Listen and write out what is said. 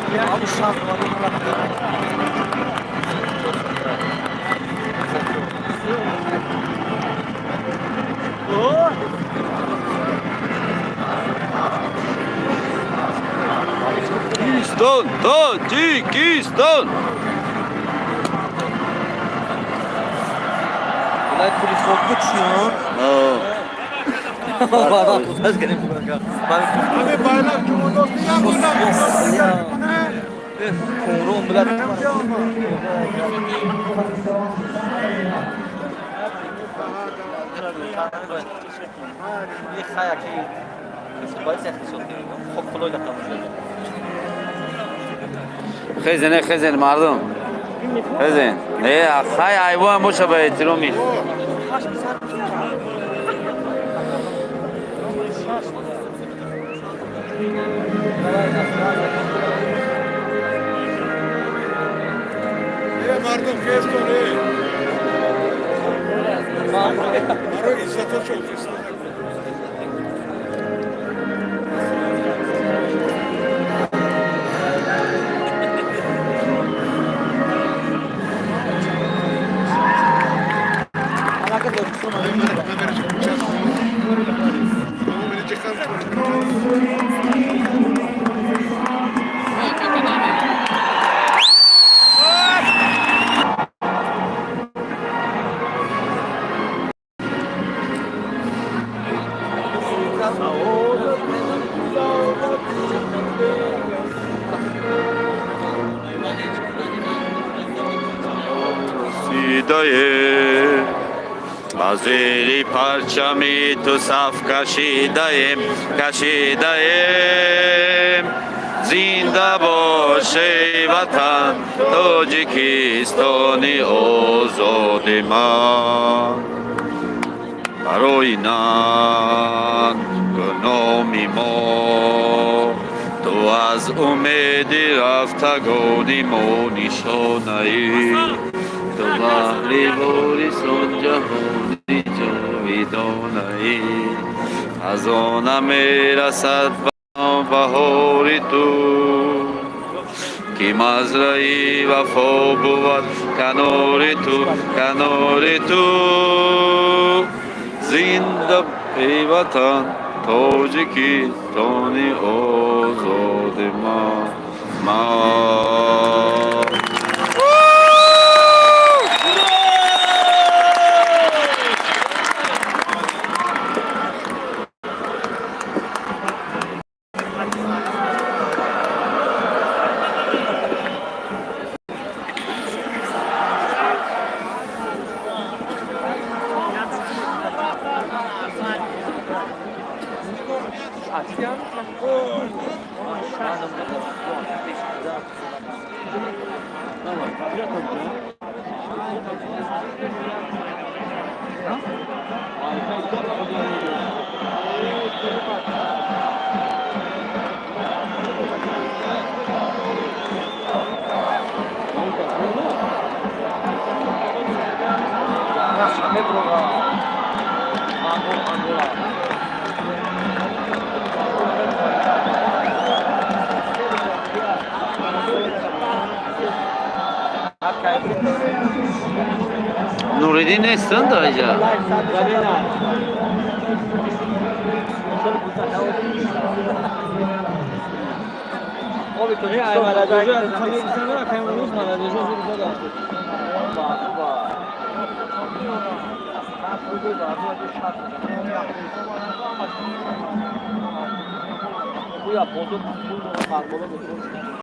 Abi şans var. Pakistan, Tacikistan. Ulan polis oldu uçuyor. Adam kutaz gene bu kadar. Abi bayrak cumhuriyeti ya bunlar. Korum bilen. Bir kayak şey. Balık yaklaşıyor. Kokulu da kalıyor. خزن مردم خزن نه خای ایوان باشه به احترامی Mardum Keston Maro İzzat'a çok سیدای بازیری پرچمی تو صف کشیدایم زنده باشه وطن تاجیکستانی آزاد من برای نام ما تو از امید رفتگانی ما نشانه ای تو بحر بوریسان جهانی جاویدانه ای از آن میرسد بهار تو که مزرعه وفا بود کنار تو زنده ای وطن تاجیکستانی آزاد ما Nureddin nesin da acaba? Bu ya bozuk